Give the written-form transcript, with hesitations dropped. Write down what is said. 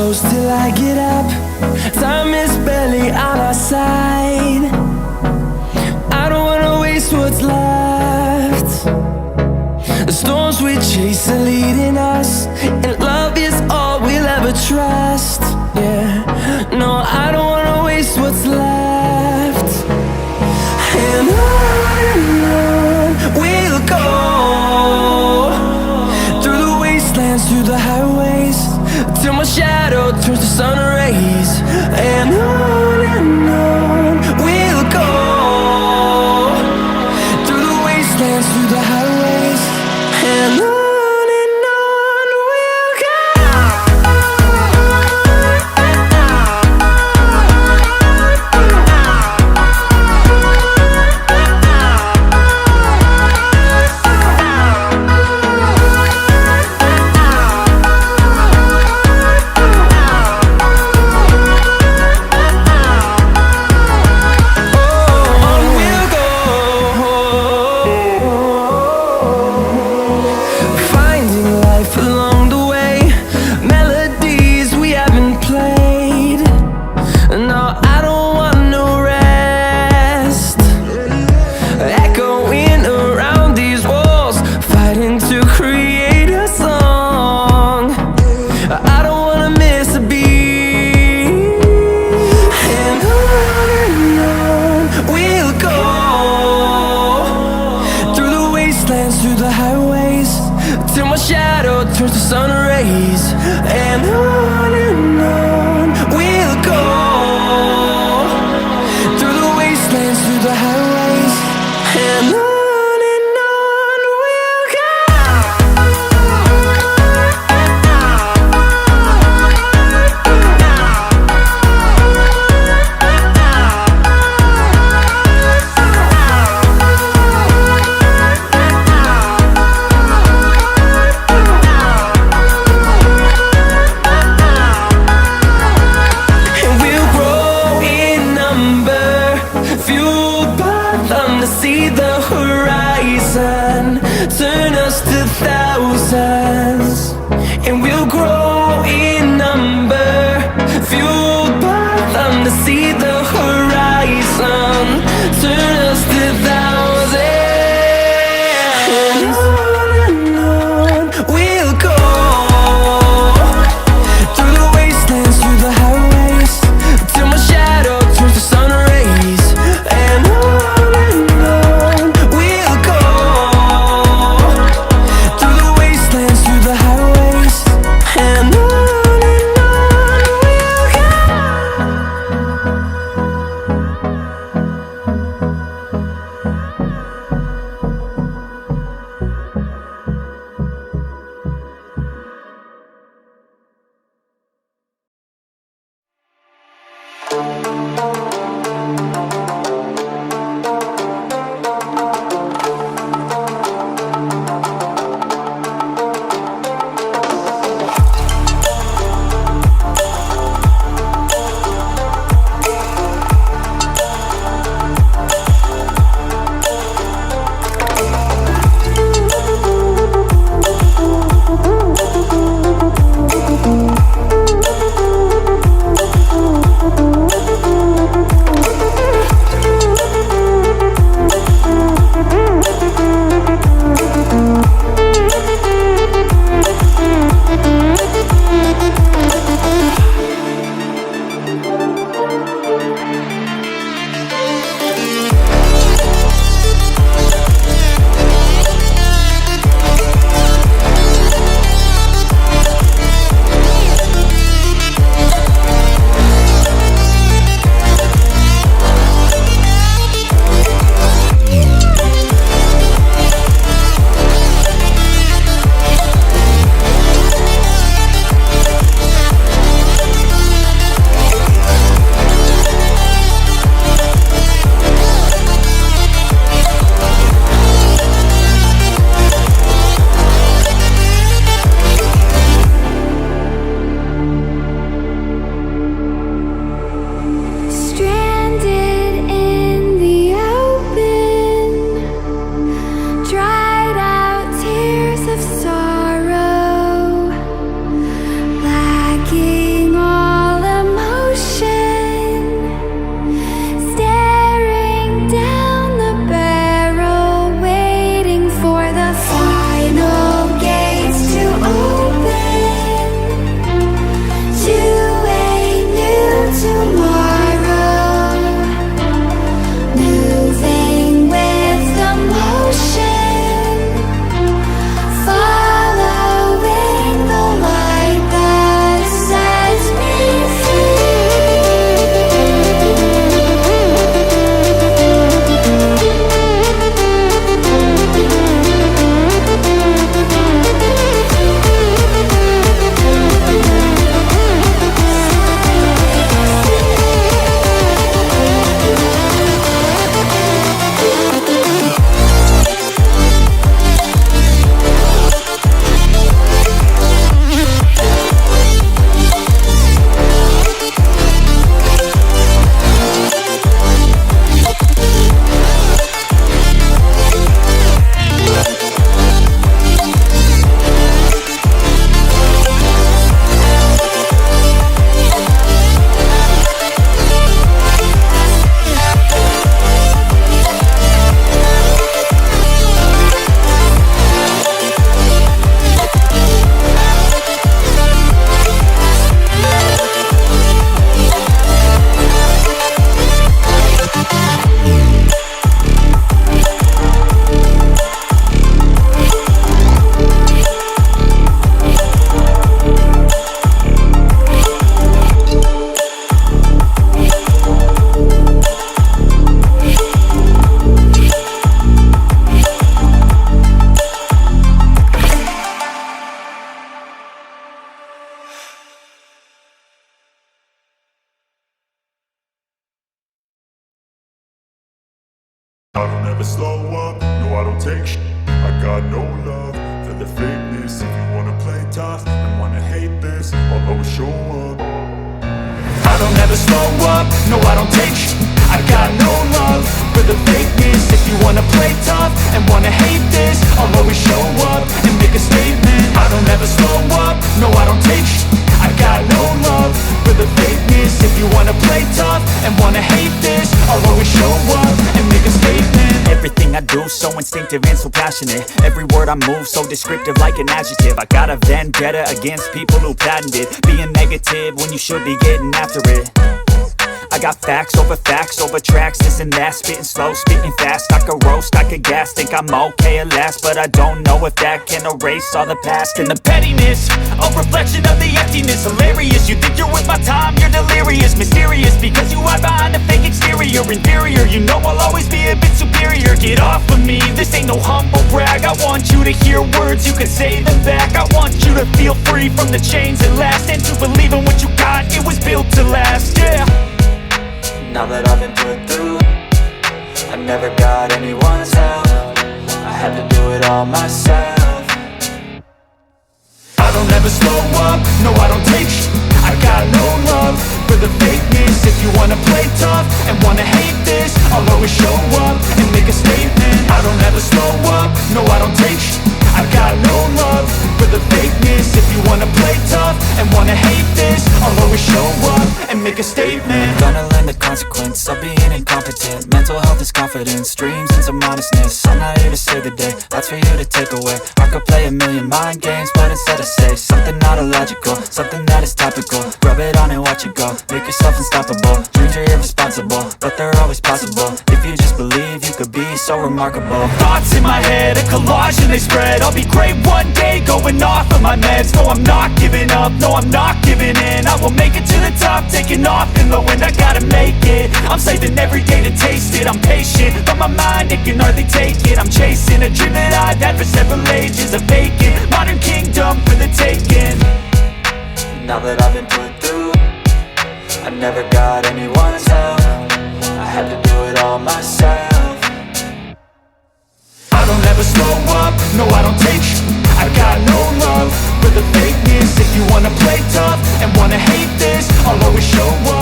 close till I get up. Time is barely on our side. I don't wanna waste what's left. The storms we chase are leading us, and love is all we'll ever trust. Yeah, no, I don't wanna waste what's left. And on we'll go, through the wastelands, through the highways, till my shadow turns to sun rays. And on we'll go, through the wastelands, through the highways, and on we'll go. Through the highways, till my shadow turns to sun rays. And on we'll go, through the wastelands, through the highways, and on we'll go. See the horizon turn us to thousands, and we'll grow in number, fueled by them to see the horizon turn us to thousands. And on we'll go, through the wastelands, through the highways, till my shadow turns to sun rays. And on I don't ever slow up, no I don't take sh**. I got no love for the fakeness. If you wanna play tough and wanna hate this, I'll always show up. I don't ever slow up, no I don't take sh**. I got no love for the fakeness. If you wanna play tough and wanna hate this, I'll always show up and make a statement. I don't ever slow up, no I don't take sh**. I got no love for the fakeness. If you wanna play tough and wanna hate this, I'll always show up and make a statement. Everything I do so instinctive and so passionate. Every word I move so descriptive like an adjective. I got a vendetta against people who patented being negative when you should be getting after it. I got facts over tracks, this and that. Spitting slow, spitting fast, I could roast, I could gas. Think I'm okay at last, but I don't know if that can erase all the past. And the pettiness, a reflection of the emptiness. Hilarious, you think you're worth my time, you're delirious. Mysterious, because you hide behind a fake exterior. Inferior, you know I'll always be a bit superior. Get off of me, this ain't no humble brag. I want you to hear words, you can say them back. I want you to feel free from the chains that last, and to believe in what you got, it was built to last, yeah. Now that I've been put through, I never got anyone's help. I had to do it all myself. I don't ever slow up, no I don't take sh**. I got no love for the fakeness. If you wanna play tough and wanna hate this, I'll always show up and make a statement. I don't ever slow up, no I don't take sh**. I got no love for the fakeness. If you wanna play tough and wanna hate this, I'll always show up and make a statement. Gonna learn the consequence of being incompetent. Mental health is confidence, dreams and some modestness. I'm not here to save the day, that's for you to take away. I could play a million mind games, but instead I say something not illogical, something that is topical. Rub it on and watch it go, make yourself unstoppable. Dreams are irresponsible, but they're always possible. If you just believe, you could be so remarkable. Thoughts in my head, a collage and they spread. I'll be great one day, going off of my meds. No, I'm not giving up, no, I'm not giving in. I will make it to the top, taking off in the wind. I gotta make it, I'm saving every day to taste it. I'm patient, but my mind, it can hardly take it. I'm chasing a dream that I've had for several ages. A vacant, modern kingdom for the taking. Now that I've been put through, I never got anyone's help. I had to do it all myself. I don't ever slow up, no I don't take sh**. I got no love for the fakeness. If you wanna play tough and wanna hate this, I'll always show up